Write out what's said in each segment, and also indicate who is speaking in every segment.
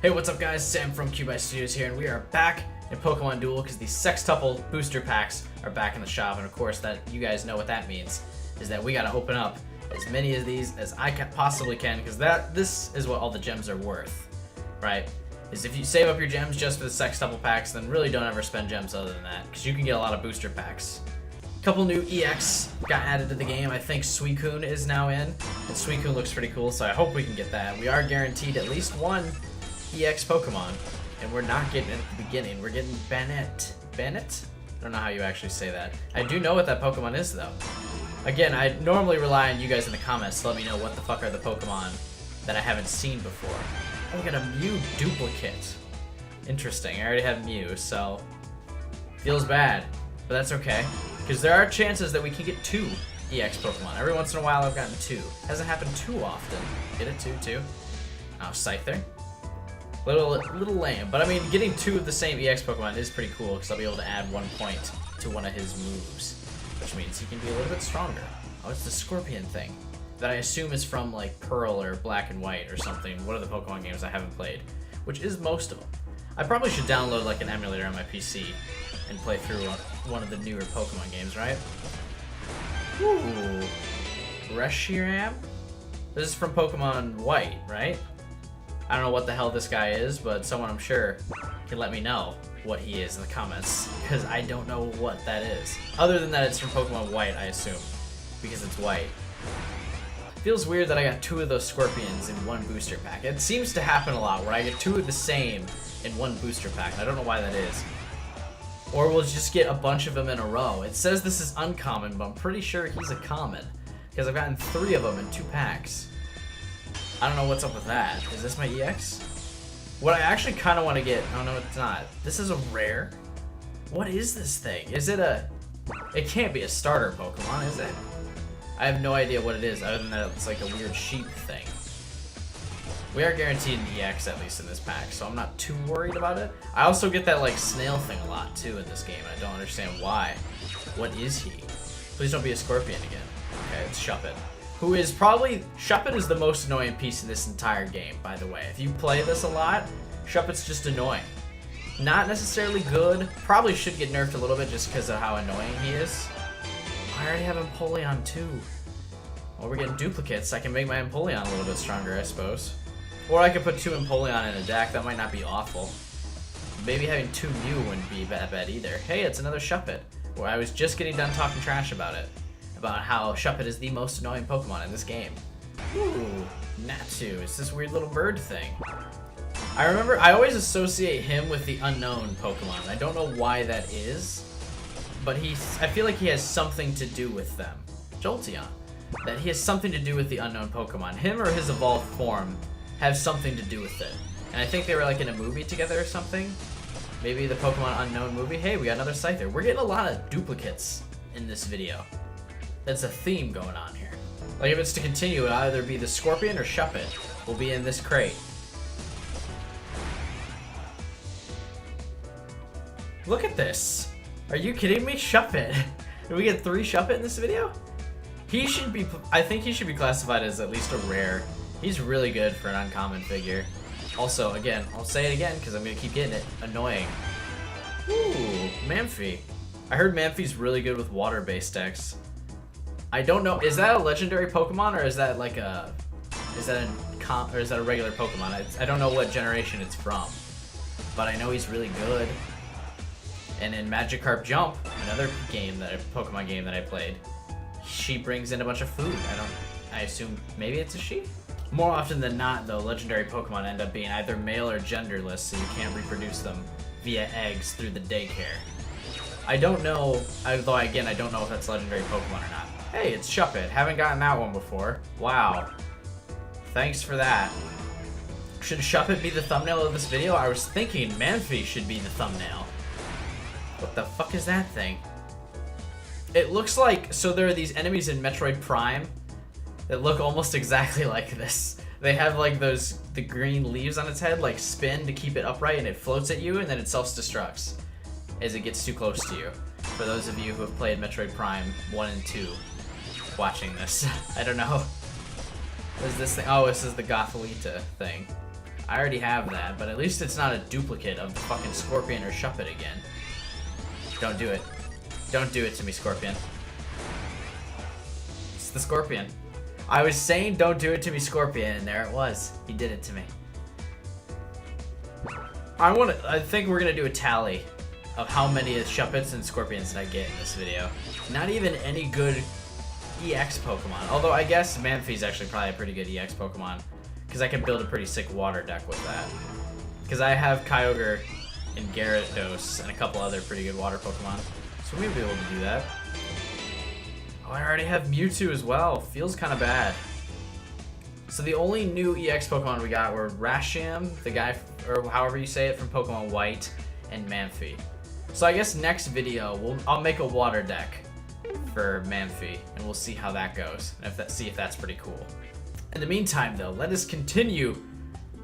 Speaker 1: Hey, what's up guys? Sam from Cube Studios here, and we are back in Pokémon Duel because the sextuple booster packs are back in the shop, and of course that you guys know what that means, is that we gotta open up as many of these as I possibly can, because this is what all the gems are worth, right? Is if you save up your gems just for the sextuple packs, then really don't ever spend gems other than that, because you can get a lot of booster packs. A couple new EX got added to the game. I think Suicune is now in, and Suicune looks pretty cool, so I hope we can get that. We are guaranteed at least one EX Pokemon, and we're not getting it at the beginning. We're getting Bennett. Bennett? I don't know how you actually say that. I do know what that Pokemon is, though. Again, I normally rely on you guys in the comments to let me know what the fuck are the Pokemon that I haven't seen before. Oh, we got a Mew duplicate. Interesting. I already have Mew, so feels bad, but that's okay, because there are chances that we can get 2 EX Pokemon. Every once in a while, I've gotten 2. Hasn't happened too often. Get it? 2. Oh, Scyther. Little lame, but I mean, getting 2 of the same EX Pokemon is pretty cool, because I'll be able to add 1 point to one of his moves, which means he can be a little bit stronger. Oh, it's the Scorpion thing that I assume is from like Pearl or Black and White or something. One of the Pokemon games I haven't played, which is most of them. I probably should download like an emulator on my PC and play through one of the newer Pokemon games, right? Ooh, Reshiram? This is from Pokemon White, right? I don't know what the hell this guy is, but someone I'm sure can let me know what he is in the comments, because I don't know what that is. Other than that, it's from Pokemon White, I assume, because it's white. Feels weird that I got 2 of those Scorpions in 1 booster pack. It seems to happen a lot, where I get 2 of the same in 1 booster pack, and I don't know why that is. Or we'll just get a bunch of them in a row. It says this is uncommon, but I'm pretty sure he's a common, because I've gotten 3 of them in 2 packs. I don't know what's up with that. Is this my EX? What I actually kind of want to get... Oh, no, it's not. This is a rare? What is this thing? Is it a... It can't be a starter Pokemon, is it? I have no idea what it is, other than that it's like a weird sheep thing. We are guaranteed an EX, at least in this pack, so I'm not too worried about it. I also get that, like, snail thing a lot, too, in this game. I don't understand why. What is he? Please don't be a Scorpion again. Okay, it's Shuppet. Who is probably... Shuppet is the most annoying piece in this entire game, by the way. If you play this a lot, Shuppet's just annoying. Not necessarily good. Probably should get nerfed a little bit just because of how annoying he is. I already have Empoleon too. Well, we're getting duplicates. I can make my Empoleon a little bit stronger, I suppose. Or I could put 2 Empoleon in a deck. That might not be awful. Maybe having 2 Mew wouldn't be bad either. Hey, it's another Shuppet. Well, I was just getting done talking trash about it. About how Shuppet is the most annoying Pokemon in this game. Ooh, Natu. It's this weird little bird thing. I remember, I always associate him with the unknown Pokemon. I don't know why that is, but I feel like he has something to do with them. Jolteon. That he has something to do with the unknown Pokemon. Him or his evolved form have something to do with it. And I think they were like in a movie together or something. Maybe the Pokemon Unknown movie. Hey, we got another Scyther. We're getting a lot of duplicates in this video. That's a theme going on here. Like, if it's to continue, it'll either be the Scorpion or Shuppet will be in this crate. Look at this. Are you kidding me? Shuppet. Did we get 3 Shuppet in this video? He should be... I think he should be classified as at least a rare. He's really good for an uncommon figure. Also, again, I'll say it again because I'm going to keep getting it. Annoying. Ooh, Manphy. I heard Manphy's really good with water-based decks. I don't know. Is that a legendary Pokemon, or is that like a... Is that a regular Pokemon? I don't know what generation it's from. But I know he's really good. And in Magikarp Jump, another Pokemon game that I played, she brings in a bunch of food. I assume maybe it's a she? More often than not, though, legendary Pokemon end up being either male or genderless, so you can't reproduce them via eggs through the daycare. I don't know, although again, I don't know if that's legendary Pokemon or not. Hey, it's Shuppet. Haven't gotten that one before. Wow. Thanks for that. Should Shuppet be the thumbnail of this video? I was thinking Manphy should be the thumbnail. What the fuck is that thing? It looks like... So there are these enemies in Metroid Prime that look almost exactly like this. They have like the green leaves on its head, like spin to keep it upright, and it floats at you, and then it self-destructs as it gets too close to you. For those of you who have played Metroid Prime 1 and 2 watching this, I don't know. What is this thing? Oh, this is the Gothorita thing. I already have that, but at least it's not a duplicate of the fucking Scorpion or Shuppet again. Don't do it. Don't do it to me, Scorpion. It's the Scorpion. I was saying don't do it to me, Scorpion, and there it was. He did it to me. I think we're gonna do a tally of how many Shuppets and Scorpions did I get in this video. Not even any good EX Pokemon. Although I guess Manphy's actually probably a pretty good EX Pokemon. Because I can build a pretty sick water deck with that. Because I have Kyogre and Gyarados and a couple other pretty good water Pokemon. So we'll be able to do that. Oh, I already have Mewtwo as well. Feels kind of bad. So the only new EX Pokemon we got were Rasham, the guy, or however you say it, from Pokemon White, and Manphy. So I guess next video, I'll make a water deck for Manphy, and we'll see how that goes, and see if that's pretty cool. In the meantime, though, let us continue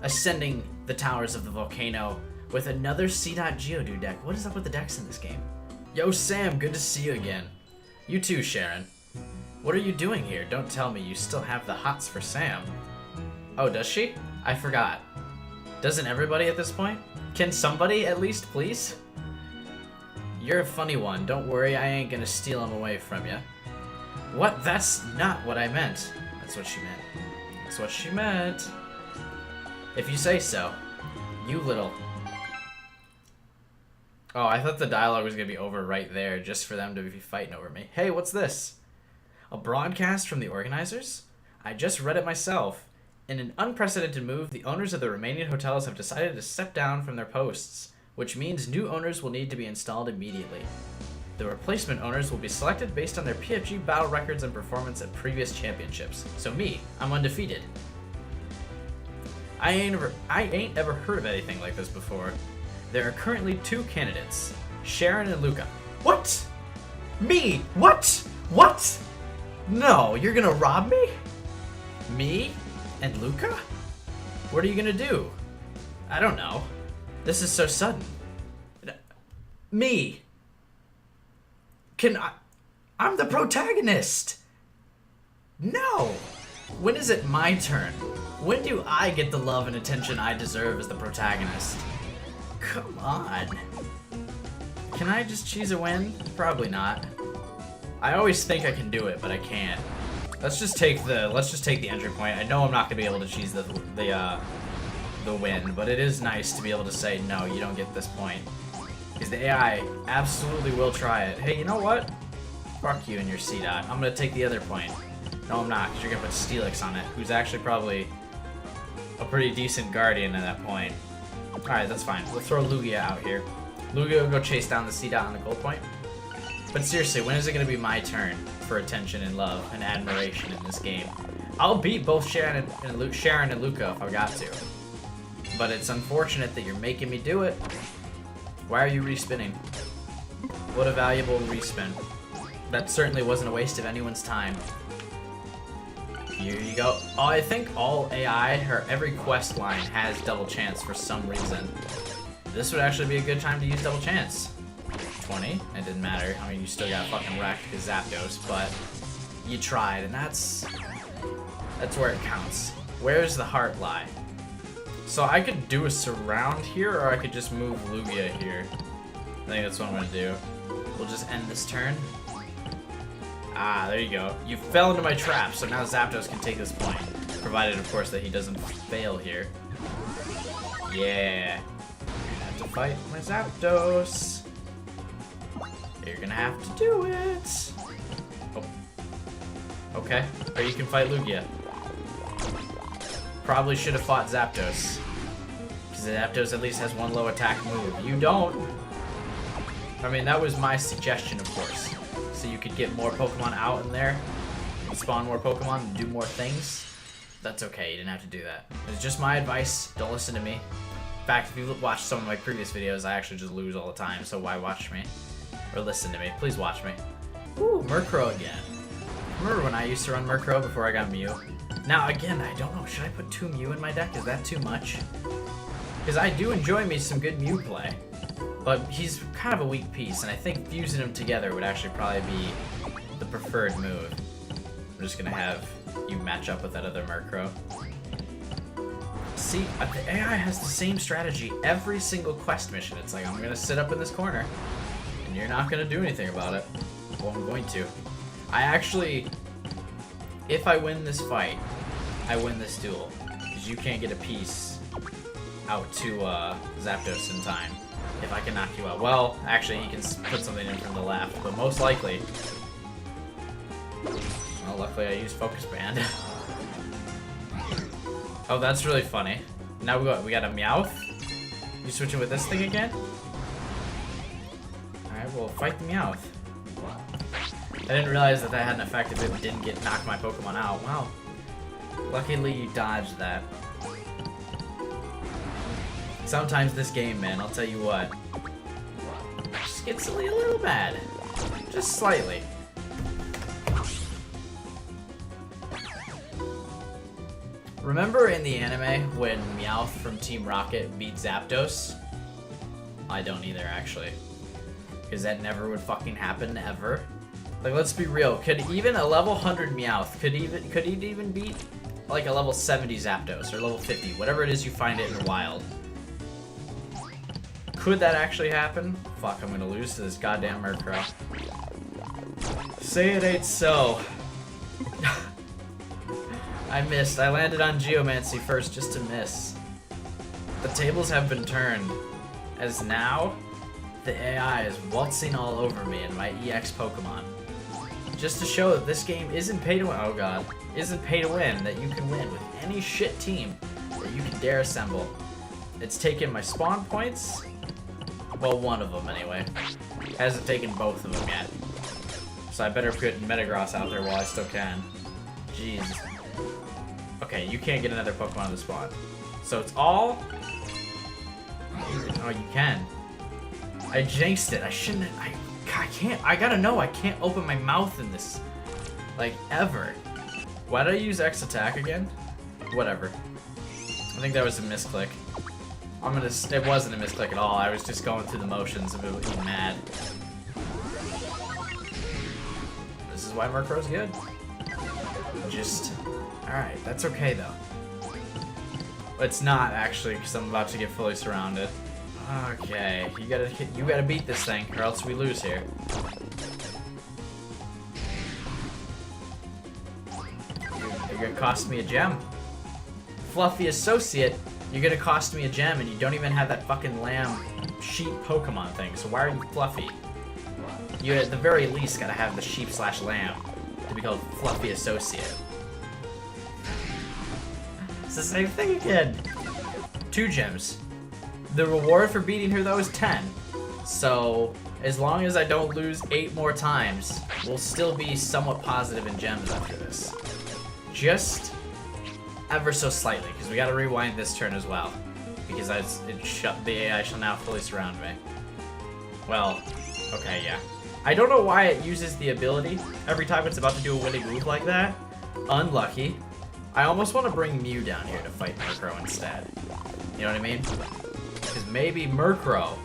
Speaker 1: ascending the towers of the volcano with another C-Dot Geodude deck. What is up with the decks in this game? Yo, Sam, good to see you again. You too, Sharon. What are you doing here? Don't tell me you still have the hots for Sam. Oh, does she? I forgot. Doesn't everybody at this point? Can somebody at least, please? You're a funny one. Don't worry, I ain't gonna steal him away from you. What? That's not what I meant. That's what she meant. That's what she meant. If you say so. You little... Oh, I thought the dialogue was gonna be over right there just for them to be fighting over me. Hey, what's this? A broadcast from the organizers? I just read it myself. In an unprecedented move, the owners of the Romanian hotels have decided to step down from their posts, which means new owners will need to be installed immediately. The replacement owners will be selected based on their PFG battle records and performance at previous championships. So me, I'm undefeated. I ain't ever heard of anything like this before. There are currently 2 candidates, Sharon and Luca. What? Me? What? What? No, you're gonna rob me? Me and Luca? What are you gonna do? I don't know. This is so sudden. Me. I'm the protagonist. No. When is it my turn? When do I get the love and attention I deserve as the protagonist? Come on. Can I just cheese a win? Probably not. I always think I can do it, but I can't. Let's just take the entry point. I know I'm not gonna be able to cheese the win, but it is nice to be able to say no, you don't get this point. Because the AI absolutely will try it. Hey, you know what? Fuck you and your C-Dot. I'm gonna take the other point. No, I'm not, because you're gonna put Steelix on it, who's actually probably a pretty decent guardian at that point. Alright, that's fine. We'll throw Lugia out here. Lugia will go chase down the C-Dot on the goal point. But seriously, when is it gonna be my turn for attention and love and admiration in this game? I'll beat both Sharon and Luca if I got to. But it's unfortunate that you're making me do it. Why are you respinning? What a valuable respin. That certainly wasn't a waste of anyone's time. Here you go. Oh, I think all AI, or every quest line, has double chance for some reason. This would actually be a good time to use double chance. 20, it didn't matter. I mean, you still got fucking wrecked because Zapdos, but you tried, and that's where it counts. Where's the heart lie? So I could do a surround here, or I could just move Lugia here. I think that's what I'm gonna do. We'll just end this turn. Ah, there you go. You fell into my trap, so now Zapdos can take this point. Provided, of course, that he doesn't fail here. Yeah. I have to fight my Zapdos. You're gonna have to do it. Oh. Okay. Or you can fight Lugia. Probably should have fought Zapdos. Because Zapdos at least has one low attack move. You don't. I mean, that was my suggestion, of course. So you could get more Pokemon out in there, and spawn more Pokemon, and do more things. That's okay, you didn't have to do that. It's just my advice, don't listen to me. In fact, if you watch some of my previous videos, I actually just lose all the time, so why watch me? Or listen to me, please watch me. Ooh, Murkrow again. Remember when I used to run Murkrow before I got Mew? Now again, I don't know, should I put 2 Mew in my deck? Is that too much? Because I do enjoy me some good Mew play. But he's kind of a weak piece, and I think fusing them together would actually probably be the preferred move. I'm just gonna have you match up with that other Murkrow. See, the AI has the same strategy every single quest mission. It's like, I'm gonna sit up in this corner, and you're not gonna do anything about it. Well, I'm going to. I actually, if I win this fight, I win this duel. Because you can't get a piece out to Zapdos in time. If I can knock you out. Well, actually, he can put something in from the left, but most likely... Well, luckily I used Focus Band. Oh, that's really funny. Now we got a Meowth. You switching with this thing again? Alright, well, fight the Meowth. I didn't realize that had an effect if it didn't knock my Pokemon out. Wow. Luckily you dodged that. Sometimes this game, man, I'll tell you what, just gets a little bad. Just slightly. Remember in the anime when Meowth from Team Rocket beat Zapdos? I don't either, actually. Because that never would fucking happen, ever. Like, let's be real. Could even a level 100 Meowth, could he even beat, like, a level 70 Zapdos, or level 50, whatever it is you find it in the wild? Could that actually happen? Fuck, I'm gonna lose to this goddamn Murkrow. Say it ain't so. I missed. I landed on Geomancy first just to miss. The tables have been turned, as now the AI is waltzing all over me and my EX Pokemon. Just to show that this game isn't pay to win. Oh god, isn't pay to win. That you can win with any shit team that you can dare assemble. It's taken my spawn points. Well, one of them anyway. Hasn't taken both of them yet. So I better put Metagross out there while I still can. Jeez. Okay, you can't get another Pokemon to spawn. So it's all... Oh, you can. I jinxed it. I shouldn't... I can't... I gotta know. I can't open my mouth in this. Like, ever. Why did I use X attack again? Whatever. I think that was a misclick. It wasn't a misclick at all. I was just going through the motions of it would be mad. This is why Murkrow's good. Just... Alright, that's okay though. It's not actually, because I'm about to get fully surrounded. Okay, you gotta beat this thing, or else we lose here. You're gonna cost me a gem. Fluffy Associate, you're gonna cost me a gem, and you don't even have that fucking lamb sheep Pokemon thing, so why are you Fluffy? You at the very least gotta have the sheep/lamb to be called Fluffy Associate. It's the same thing again. 2 gems. The reward for beating her though is 10. So as long as I don't lose 8 more times, we'll still be somewhat positive in gems after this. Just ever so slightly, because we gotta rewind this turn as well. Because the AI shall now fully surround me. Well, okay, yeah. I don't know why it uses the ability every time it's about to do a winning move like that. Unlucky. I almost want to bring Mew down here to fight Murkrow instead. You know what I mean? Because maybe Murkrow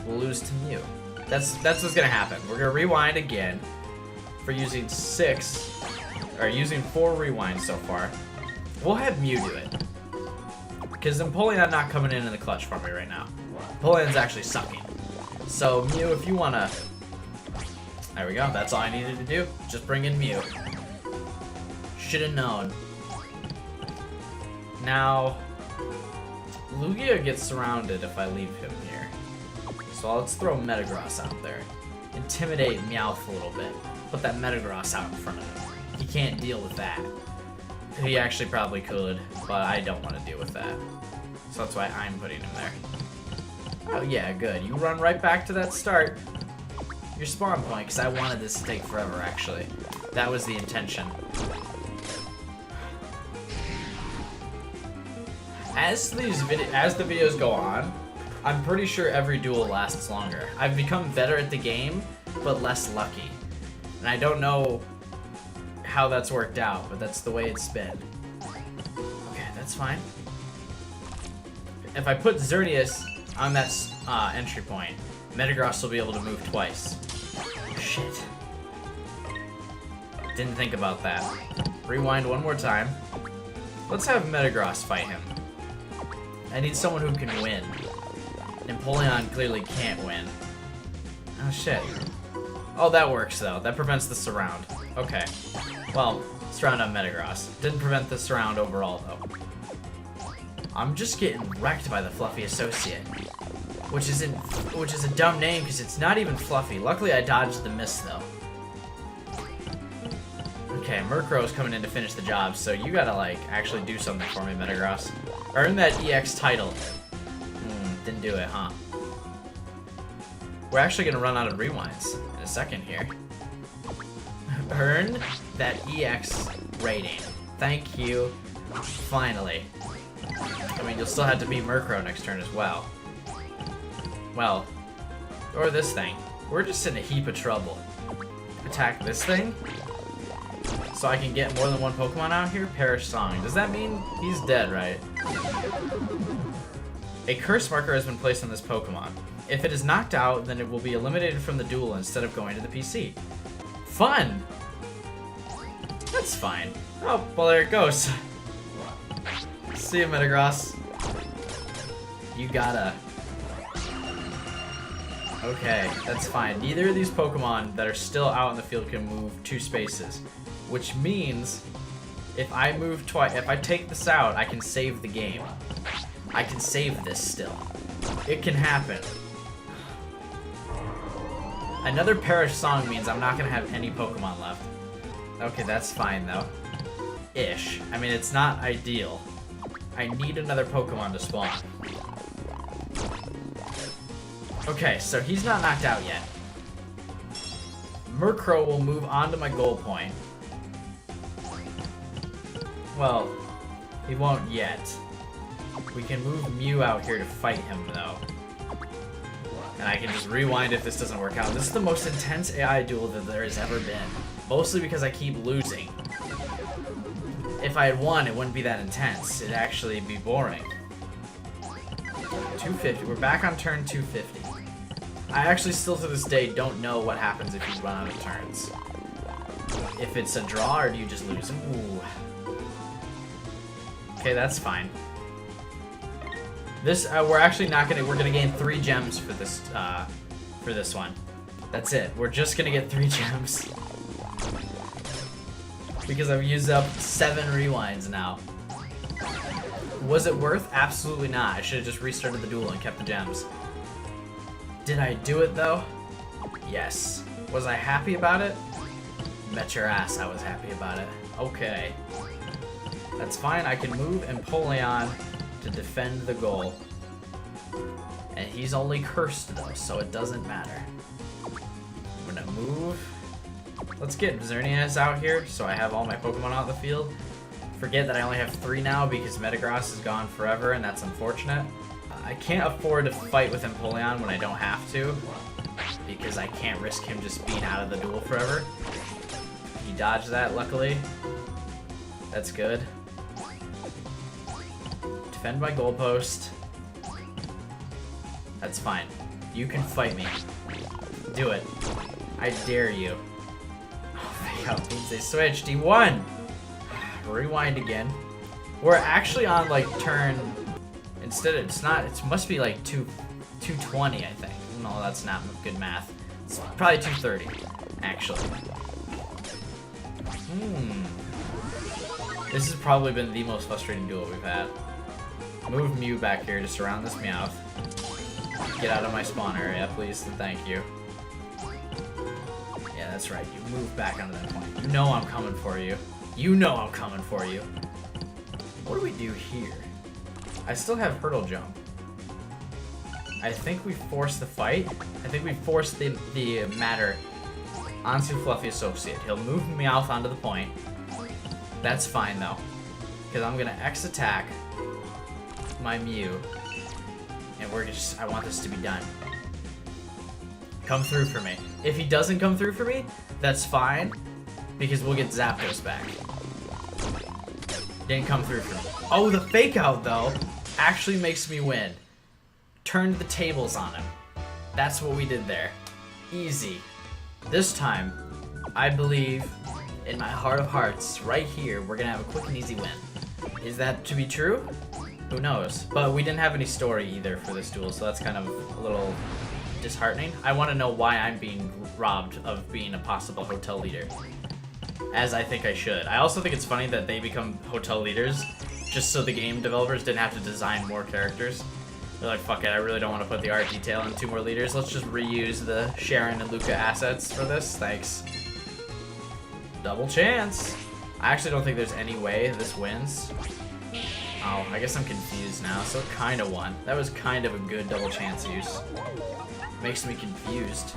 Speaker 1: will lose to Mew. That's what's gonna happen. We're gonna rewind again for using using 4 rewinds so far. We'll have Mew do it. Because Empoleon not coming in the clutch for me right now. Empoleon's actually sucking. So Mew, if you wanna... There we go, that's all I needed to do. Just bring in Mew. Should've known. Now, Lugia gets surrounded if I leave him here. So let's throw Metagross out there. Intimidate Meowth a little bit. Put that Metagross out in front of him. He can't deal with that. He actually probably could, but I don't want to deal with that. So that's why I'm putting him there. Oh yeah, good. You run right back to that start. Your spawn point, because I wanted this to take forever, actually. That was the intention. As the videos go on, I'm pretty sure every duel lasts longer. I've become better at the game, but less lucky. And I don't know how that's worked out, but that's the way it's been. Okay, that's fine. If I put Xerneas on that entry point, Metagross will be able to move twice. Shit. Didn't think about that. Rewind one more time. Let's have Metagross fight him. I need someone who can win. Empoleon clearly can't win. Oh shit. Oh, that works though. That prevents the surround. Okay. Well, surround on Metagross. Didn't prevent the surround overall though. I'm just getting wrecked by the Fluffy Associate. Which is a dumb name because it's not even Fluffy. Luckily I dodged the miss though. Okay, Murkrow's coming in to finish the job, so you gotta like actually do something for me, Metagross. Earn that EX title. Didn't do it, huh? We're actually gonna run out of rewinds in a second here. Earn that EX rating. Thank you. Finally. I mean, you'll still have to beat Murkrow next turn as well. Well, or this thing. We're just in a heap of trouble. Attack this thing, so I can get more than one Pokemon out here? Perish Song. Does that mean he's dead, right? A curse marker has been placed on this Pokemon. If it is knocked out, then it will be eliminated from the duel instead of going to the PC. Fun! That's fine. Oh, well there it goes. See ya, Metagross. You gotta... Okay, that's fine. Neither of these Pokemon that are still out in the field can move 2 spaces. Which means, if I move twice, if I take this out, I can save the game. I can save this still. It can happen. Another Perish Song means I'm not gonna have any Pokemon left. Okay, that's fine though. Ish. I mean, it's not ideal. I need another Pokemon to spawn. Okay, so he's not knocked out yet. Murkrow will move on to my goal point. Well, he won't yet. We can move Mew out here to fight him, though. And I can just rewind if this doesn't work out. This is the most intense AI duel that there has ever been. Mostly because I keep losing. If I had won, it wouldn't be that intense. It'd actually be boring. 250. We're back on turn 250. I actually still to this day don't know what happens if you run out of turns. If it's a draw or do you just lose? Ooh. Okay, that's fine. This we're actually not gonna. We're gonna gain 3 gems for this one. That's it. We're just gonna get 3 gems because I've used up 7 rewinds now. Was it worth? Absolutely not. I should have just restarted the duel and kept the gems. Did I do it though? Yes. Was I happy about it? Bet your ass I was happy about it. Okay. That's fine. I can move Empoleon to defend the goal. And he's only cursed though, so it doesn't matter. I'm gonna move. Let's get Xerneas out here so I have all my Pokemon out in the field. Forget that I only have 3 now because Metagross is gone forever and that's unfortunate. I can't afford to fight with Empoleon when I don't have to because I can't risk him just being out of the duel forever. He dodged that, luckily. That's good. Defend my goalpost. That's fine. You can fight me. Do it. I dare you. Oh my god, means they switched. He won! Rewind again. We're actually on like turn... Instead, it's not. It must be like 220, I think. No, that's not good math. It's probably 230, actually. This has probably been the most frustrating duel we've had. Move Mew back here to surround this Meowth. Get out of my spawn area, please, and thank you. Yeah, that's right. You move back onto that point. You know I'm coming for you. You know I'm coming for you. What do we do here? I still have Hurdle Jump. I think we forced the fight. I think we forced the matter onto Fluffy Associate. He'll move Meowth onto the point. That's fine though, because I'm gonna X attack my Mew, and I want this to be done. Come through for me. If he doesn't come through for me, that's fine, because we'll get Zapdos back. Didn't come through for me. Oh, the fake out though actually makes me win. Turned the tables on him. That's what we did there. Easy. This time, I believe in my heart of hearts, right here, we're gonna have a quick and easy win. Is that to be true? Who knows? But we didn't have any story either for this duel, so that's kind of a little disheartening. I want to know why I'm being robbed of being a possible hotel leader, as I think I should. I also think it's funny that they become hotel leaders just so the game developers didn't have to design more characters. They're like, fuck it, I really don't want to put the art detail in 2 more leaders. Let's just reuse the Sharon and Luca assets for this. Thanks. Double chance. I actually don't think there's any way this wins. Oh, I guess I'm confused now. So it kind of won. That was kind of a good double chance use. Makes me confused.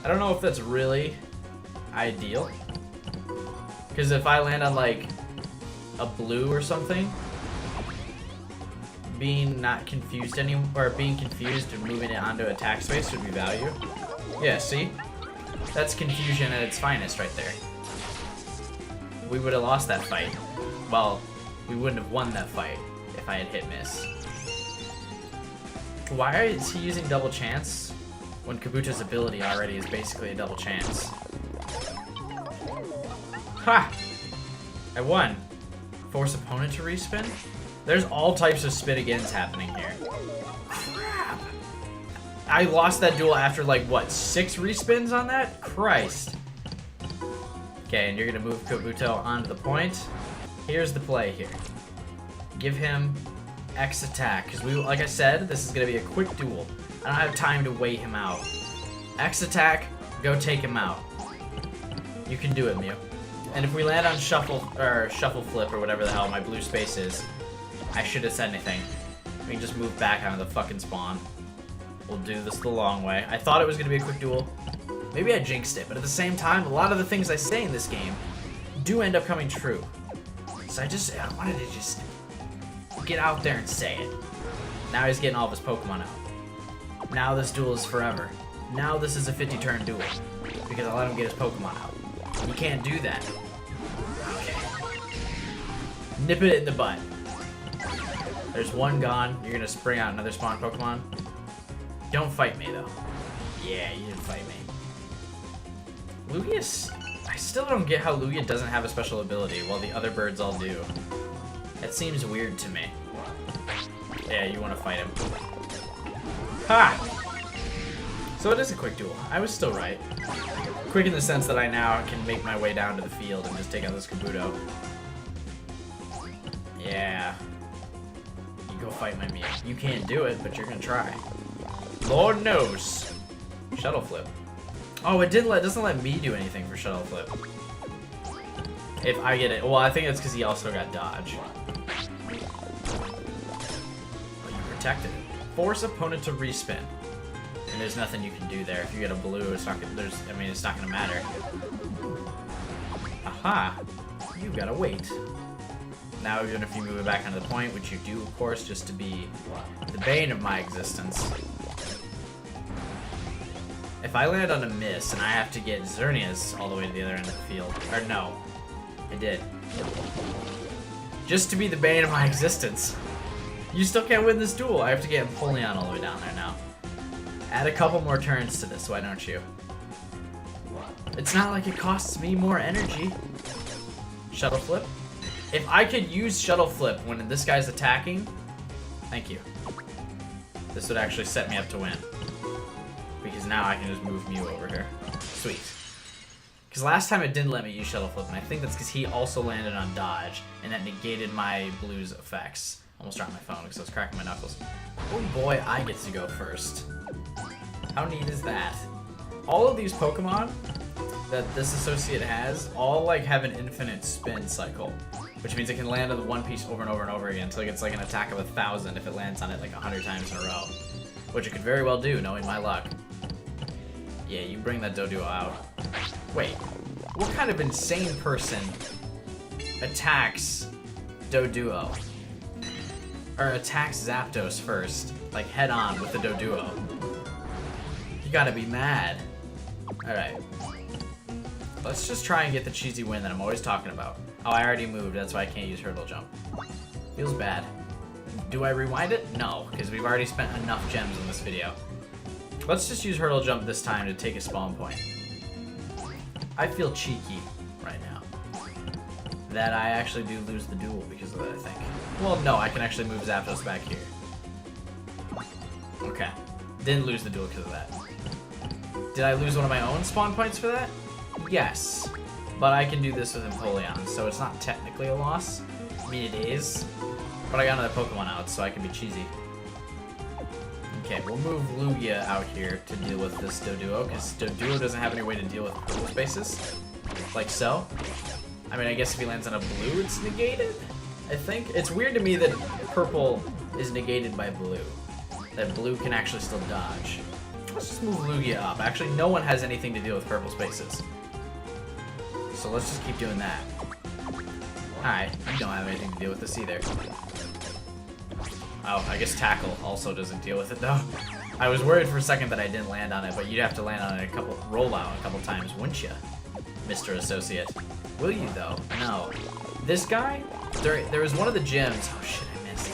Speaker 1: I don't know if that's really ideal. Because if I land on like a blue or something, being not confused anymore, or being confused and moving it onto attack space would be value. Yeah, see? That's confusion at its finest right there. We would have lost that fight. Well, we wouldn't have won that fight if I had hit miss. Why is he using double chance when Kabuto's ability already is basically a double chance? Ha! I won. Force opponent to respin? There's all types of spin agains happening here. Crap! I lost that duel after like, what, 6 respins on that? Christ. Okay, and you're gonna move Kabuto onto the point. Here's the play here. Give him X attack, because we, like I said, this is gonna be a quick duel. I don't have time to wait him out. X attack, go take him out. You can do it, Mew. And if we land on shuffle flip or whatever the hell my blue space is, I should have said anything. We can just move back out of the fucking spawn. We'll do this the long way. I thought it was gonna be a quick duel. Maybe I jinxed it, but at the same time, a lot of the things I say in this game do end up coming true. So I wanted to just get out there and say it. Now he's getting all of his Pokemon out. Now this duel is forever. Now this is a 50-turn duel, because I let him get his Pokemon out. You can't do that. Okay. Nip it in the butt. There's one gone. You're gonna spring out another spawn Pokemon. Don't fight me, though. Yeah, you didn't fight me. Lugia, I still don't get how Lugia doesn't have a special ability while the other birds all do. That seems weird to me. Yeah, you want to fight him. Ha! So it is a quick duel. I was still right. Quick in the sense that I now can make my way down to the field and just take out this Kabuto. Yeah. You go fight my Mew. You can't do it, but you're gonna try. Lord knows. Shuttle flip. Oh, it doesn't let me do anything for shuttle flip. If I get it. Well, I think it's because he also got dodge. Oh, you protected it. Force opponent to respin. And there's nothing you can do there. If you get a blue, it's not gonna, it's not gonna matter. Aha! You gotta wait. Now, even if you move it back onto the point, which you do, of course, just to be the bane of my existence. If I land on a miss and I have to get Xerneas all the way to the other end of the field, or no, I did. Just to be the bane of my existence. You still can't win this duel. I have to get Empoleon all the way down there now. Add a couple more turns to this, why don't you? It's not like it costs me more energy. Shuttle flip? If I could use shuttle flip when this guy's attacking, thank you. This would actually set me up to win. Because now I can just move Mew over here. Sweet. Because last time it didn't let me use shuttle flip, and I think that's because he also landed on dodge, and that negated my blue's effects. Almost dropped my phone because I was cracking my knuckles. Oh boy, I get to go first. How neat is that? All of these Pokemon that this associate has all like have an infinite spin cycle, which means it can land on the one piece over and over and over again until it gets like an attack of 1,000 if it lands on it like 100 times in a row, which it could very well do, knowing my luck. Yeah, you bring that Doduo out. Wait, what kind of insane person attacks Doduo? Or attacks Zapdos first, like head on with the Doduo? You gotta be mad. Alright. Let's just try and get the cheesy win that I'm always talking about. Oh, I already moved, that's why I can't use Hurdle Jump. Feels bad. Do I rewind it? No, because we've already spent enough gems in this video. Let's just use Hurdle Jump this time to take a spawn point. I feel cheeky right now. that I actually do lose the duel because of that, I think. Well, no, I can actually move Zapdos back here. Okay. Didn't lose the duel because of that. Did I lose one of my own spawn points for that? Yes. But I can do this with Empoleon, so it's not technically a loss. I mean, it is. But I got another Pokemon out, so I can be cheesy. Okay, we'll move Lugia out here to deal with this Doduo, because Doduo doesn't have any way to deal with purple spaces. Like so. I mean, I guess if he lands on a blue, it's negated? I think. It's weird to me that purple is negated by blue. That blue can actually still dodge. Let's just move Lugia up. Actually, no one has anything to deal with purple spaces. So let's just keep doing that. Alright, you don't have anything to deal with this either. Oh, I guess Tackle also doesn't deal with it though. I was worried for a second that I didn't land on it, but you'd have to land on it roll out a couple times, wouldn't you, Mr. Associate? Will you though? No. This guy, there was one of the gyms. Oh shit, I missed.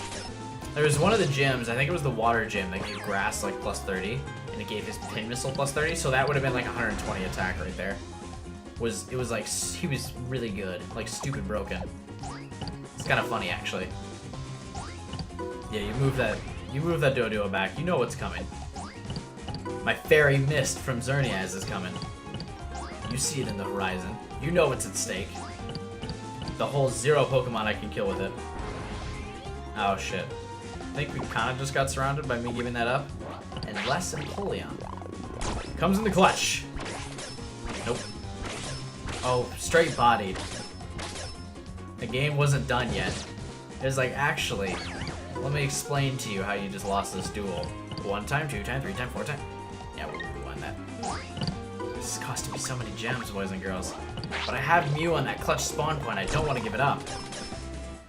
Speaker 1: There was one of the gyms, I think it was the water gym, that gave grass like plus 30, and it gave his pin missile plus 30, so that would have been like 120 attack right there. It was like, he was really good, like stupid broken. It's kind of funny actually. Yeah, you move that Doduo back. You know what's coming. My fairy mist from Xerneas is coming. You see it in the horizon. You know what's at stake. The whole 0 Pokemon I can kill with it. Oh shit. I think we kind of just got surrounded by me giving that up. And less Empoleon. Comes in the clutch. Nope. Oh, straight bodied. The game wasn't done yet. It was like, actually, let me explain to you how you just lost this duel. 1 time, 2 time, 3 time, 4 time. Yeah, we won that. This is costing me so many gems, boys and girls. But I have Mew on that clutch spawn point. I don't want to give it up.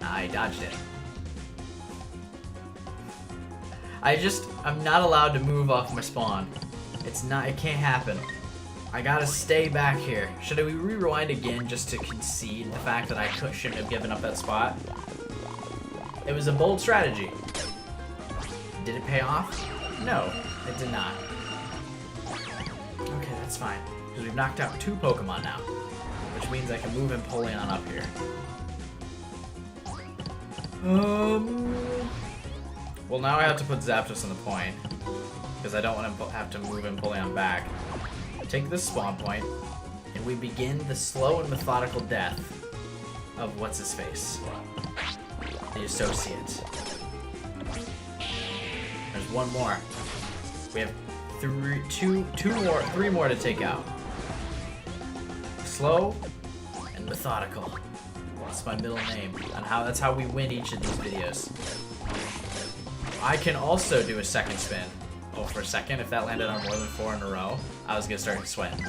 Speaker 1: I dodged it. I'm not allowed to move off my spawn. It can't happen. I gotta stay back here. Should we rewind again just to concede the fact that I shouldn't have given up that spot? It was a bold strategy. Did it pay off? No, it did not. Okay, that's fine. Because we've knocked out 2 Pokemon now. Which means I can move Empoleon up here. Well, now I have to put Zapdos on the point. Because I don't want to have to move Empoleon back. Take this spawn point, and we begin the slow and methodical death of what's-his-face. The Associate. There's 1 more. We have 3 more to take out. Slow and methodical. That's my middle name, and that's how we win each of these videos. I can also do a second spin. Oh, for a second, if that landed on more than 4 in a row, I was gonna start sweating.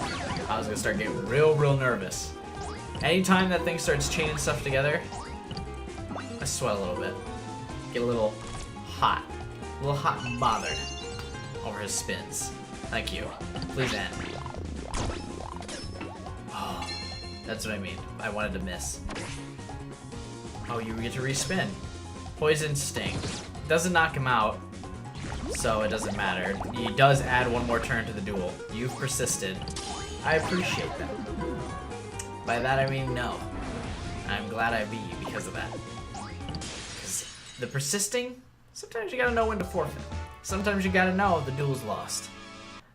Speaker 1: I was gonna start getting real nervous. Anytime that thing starts chaining stuff together, I sweat a little bit. Get a little hot and bothered over his spins. Thank you. Please end. Oh, that's what I mean. I wanted to miss. Oh, you get to respin. Poison Sting. Doesn't knock him out, so it doesn't matter. He does add 1 more turn to the duel. You've persisted. I appreciate that. By that I mean no. I'm glad I beat you because of that. Because the persisting, sometimes you gotta know when to forfeit. Sometimes you gotta know the duel's lost.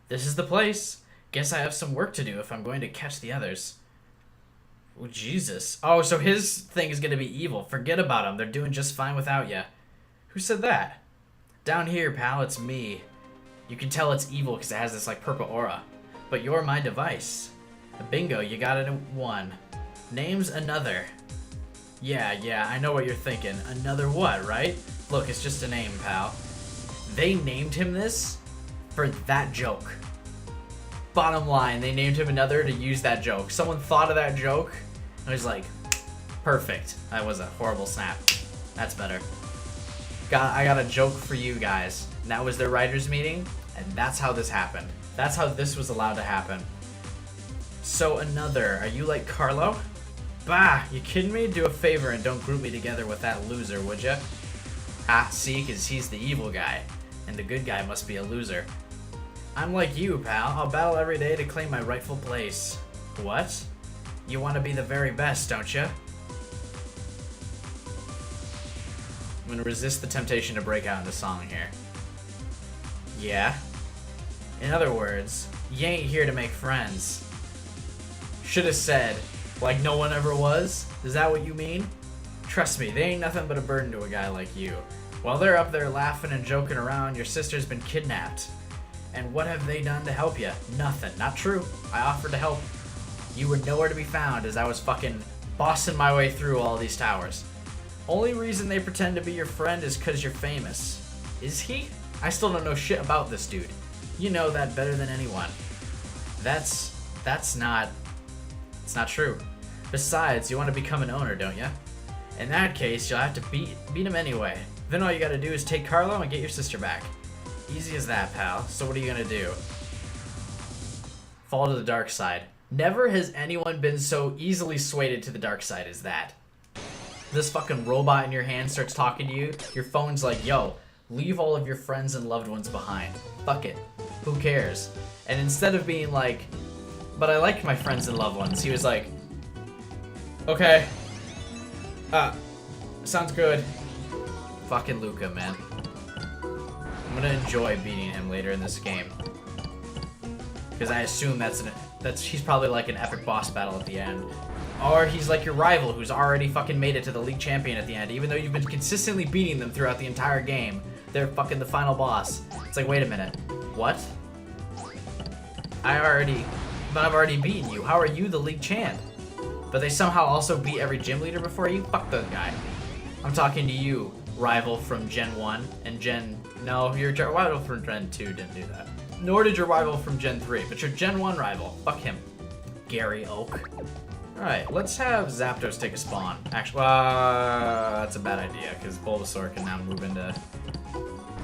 Speaker 1: This is the place. Guess I have some work to do if I'm going to catch the others. Oh, Jesus. Oh, so his thing is gonna be evil. Forget about him. They're doing just fine without you. Who said that? Down here, pal, it's me. You can tell it's evil because it has this, like, purple aura. But you're my device. Bingo, you got it in 1. Name's another. Yeah, I know what you're thinking. Another what, right? Look, it's just a name, pal. They named him this for that joke. Bottom line, they named him another to use that joke. Someone thought of that joke and was like, perfect. That was a horrible snap. That's better. I got a joke for you guys. And that was their writers' meeting, and that's how this happened. That's how this was allowed to happen. So another, are you like Carlo? Bah, you kidding me? Do a favor and don't group me together with that loser, would ya? Ah, see, cause he's the evil guy, and the good guy must be a loser. I'm like you, pal. I'll battle every day to claim my rightful place. What? You want to be the very best, don't ya? and resist the temptation to break out into song here. Yeah? In other words, you ain't here to make friends. Should've said, like no one ever was? Is that what you mean? Trust me, they ain't nothing but a burden to a guy like you. While they're up there laughing and joking around, your sister's been kidnapped. And what have they done to help you? Nothing. Not true. I offered to help. You were nowhere to be found as I was fucking bossing my way through all these towers. Only reason they pretend to be your friend is cause you're famous. Is he? I still don't know shit about this dude. You know that better than anyone. That's not... It's not true. Besides, you want to become an owner, don't ya? In that case, you'll have to beat him anyway. Then all you gotta do is take Carlo and get your sister back. Easy as that, pal. So what are you gonna do? Fall to the dark side. Never has anyone been so easily swayed to the dark side as that. This fucking robot in your hand starts talking to you. Your phone's like, yo, leave all of your friends and loved ones behind. Fuck it. Who cares? And instead of being like, but I like my friends and loved ones, he was like, okay. Sounds good. Fucking Luca, man. I'm gonna enjoy beating him later in this game. Because I assume he's probably like an epic boss battle at the end. Or he's like your rival who's already fucking made it to the league champion at the end. Even though you've been consistently beating them throughout the entire game, they're fucking the final boss. It's like, wait a minute. What? I've already beaten you. How are you the league champ? But they somehow also beat every gym leader before you? Fuck that guy. I'm talking to you, rival from Gen 1 and Gen... No, your rival from Gen 2 didn't do that. Nor did your rival from Gen 3, but your Gen 1 rival. Fuck him. Gary Oak. Alright, let's have Zapdos take a spawn. Actually, that's a bad idea, because Bulbasaur can now move into...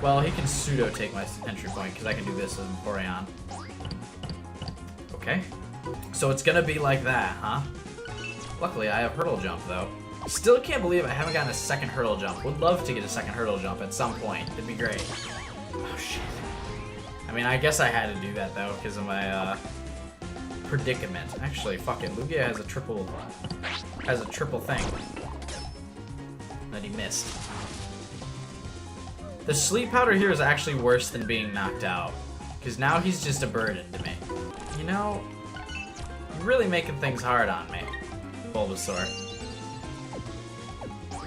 Speaker 1: Well, he can pseudo take my entry point, because I can do this with Vaporeon. Okay. So it's gonna be like that, huh? Luckily, I have Hurdle Jump, though. Still can't believe I haven't gotten a second Hurdle Jump. Would love to get a second Hurdle Jump at some point. It'd be great. Oh, shit. I mean, I guess I had to do that, though, because of my, predicament. Actually, fuck it. Lugia has a triple thing that he missed. The sleep powder here is actually worse than being knocked out, because now he's just a burden to me. You know, you're really making things hard on me, Bulbasaur.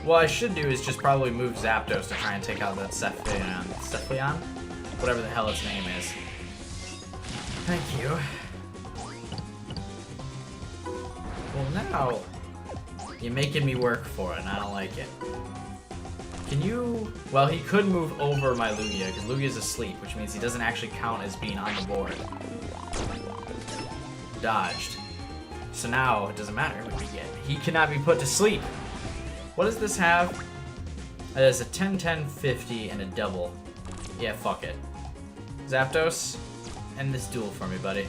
Speaker 1: What I should do is just probably move Zapdos to try and take out that Cephalion? Whatever the hell its name is. Thank you. Well, now you're making me work for it, and I don't like it. Can you... Well, he could move over my Lugia, because Lugia's asleep, which means he doesn't actually count as being on the board. Dodged. So now, it doesn't matter what we get. He cannot be put to sleep. What does this have? It has a 10, 10, 50, and a double. Yeah, fuck it. Zapdos, end this duel for me, buddy.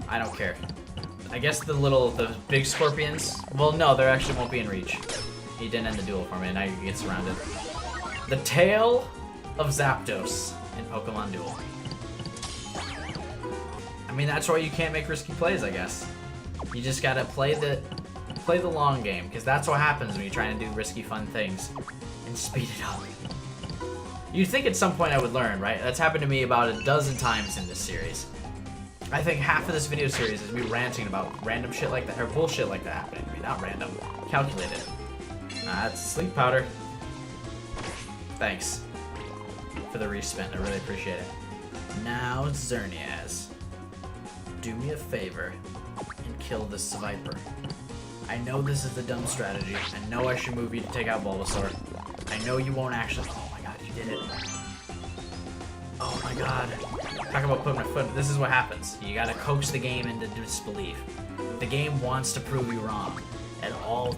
Speaker 1: I don't care. I guess the big scorpions, well, no, they actually won't be in reach. He didn't end the duel for me, and now you get surrounded. The Tale of Zapdos in Pokemon Duel. I mean, that's why you can't make risky plays, I guess. You just gotta play the long game, because that's what happens when you're trying to do risky, fun things and speed it up. You'd think at some point I would learn, right? That's happened to me about a dozen times in this series. I think half of this video series is me ranting about random shit like that, or bullshit like that happening to me. Not random, calculated. That's sleep powder. Thanks for the respin, I really appreciate it. Now it's Xerneas. Do me a favor and kill this Viper. I know this is the dumb strategy. I know I should move you to take out Bulbasaur. I know you won't actually... Oh my god, you did it. Oh my god. Talk about putting my foot... This is what happens. You gotta coax the game into disbelief. The game wants to prove you wrong. At all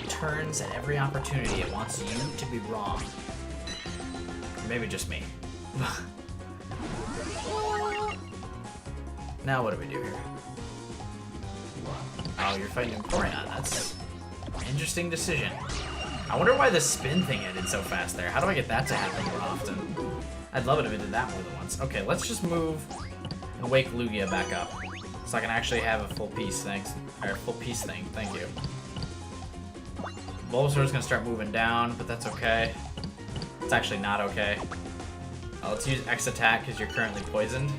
Speaker 1: turns, at every opportunity, it wants you to be wrong. Or maybe just me. Now what do we do here? Oh, you're fighting Vaporeon. That's an interesting decision. I wonder why the spin thing ended so fast there. How do I get that to happen more often? I'd love it if it did that more than once. Okay, let's just move and wake Lugia back up. So I can actually have a full piece, thanks. Or full piece thing, thank you. Bulbasaur's gonna start moving down, but that's okay. It's actually not okay. Let's use X attack because you're currently poisoned.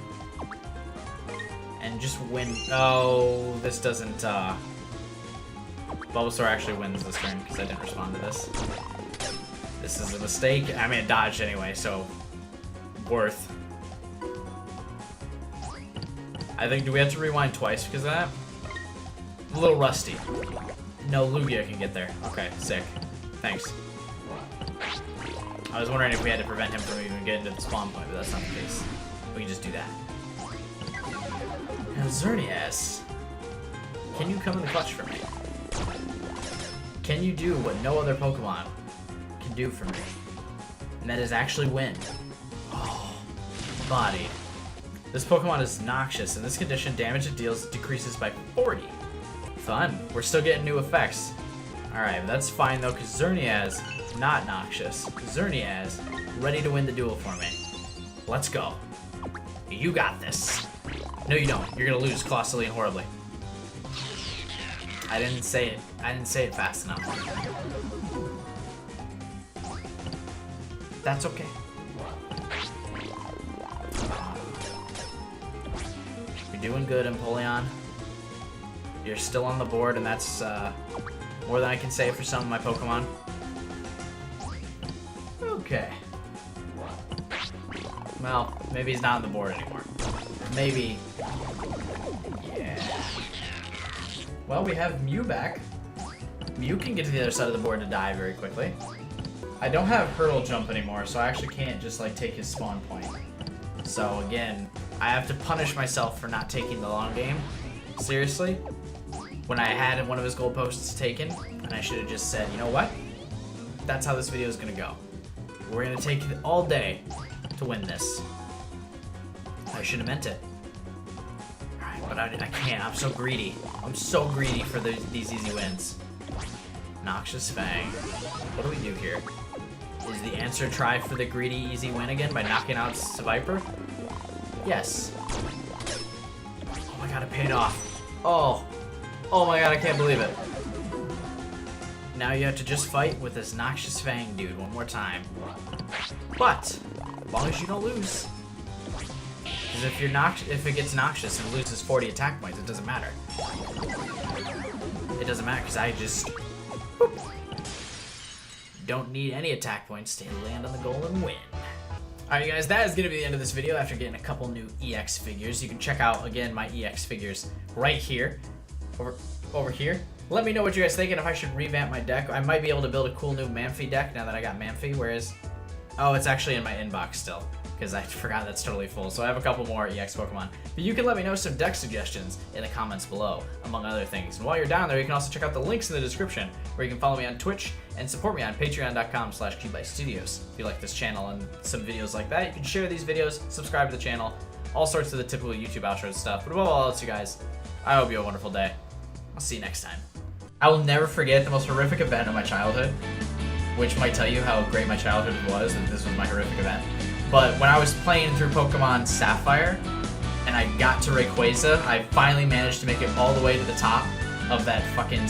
Speaker 1: And just win. Oh, this doesn't. Bulbasaur actually wins this turn because I didn't respond to this. This is a mistake. I mean, it dodged anyway, so worth. I think, do we have to rewind twice because of that? A little rusty. No, Lugia can get there. Okay, sick. Thanks. I was wondering if we had to prevent him from even getting to the spawn point, but that's not the case. We can just do that. Now, Xerneas, can you come in the clutch for me? Can you do what no other Pokemon can do for me? And that is actually win. Oh, body. This Pokemon is noxious. In this condition, damage it deals decreases by 40. Fun. We're still getting new effects. Alright, that's fine though, because Xerneas, not noxious. Xerneas, ready to win the duel for me. Let's go. You got this. No, you don't. You're gonna lose colossally and horribly. I didn't say it. I didn't say it fast enough. That's okay. You're doing good, Empoleon. You're still on the board, and that's more than I can say for some of my Pokemon. Okay. Well, maybe he's not on the board anymore. Maybe. Yeah. Well, we have Mew back. Mew can get to the other side of the board to die very quickly. I don't have Hurdle Jump anymore, so I actually can't just like take his spawn point. So again, I have to punish myself for not taking the long game seriously when I had one of his goalposts taken, and I should have just said, you know what? That's how this video is gonna go. We're gonna take it all day to win this. I should have meant it. Alright, but I can't. I'm so greedy. I'm so greedy for these easy wins. Noxious Fang. What do we do here? Is the answer try for the greedy easy win again by knocking out Seviper? Yes. Oh my god, it paid off. Oh. Oh my god, I can't believe it. Now you have to just fight with this Noxious Fang dude one more time. But, as long as you don't lose. Because if it gets noxious and loses 40 attack points, it doesn't matter. It doesn't matter because I just boop, don't need any attack points to land on the goal and win. Alright guys, that is going to be the end of this video after getting a couple new EX figures. You can check out, again, my EX figures right here. Over here. Let me know what you guys think and if I should revamp my deck. I might be able to build a cool new Manphy deck now that I got Manphy, whereas... Oh, it's actually in my inbox still, because I forgot that's totally full. So I have a couple more EX Pokemon. But you can let me know some deck suggestions in the comments below, among other things. And while you're down there, you can also check out the links in the description, where you can follow me on Twitch and support me on patreon.com/CubeByStudios. If you like this channel and some videos like that, you can share these videos, subscribe to the channel, all sorts of the typical YouTube outro stuff. But above all else, you guys, I hope you have a wonderful day. I'll see you next time. I will never forget the most horrific event of my childhood, which might tell you how great my childhood was, that this was my horrific event. But when I was playing through Pokemon Sapphire, and I got to Rayquaza, I finally managed to make it all the way to the top of that fucking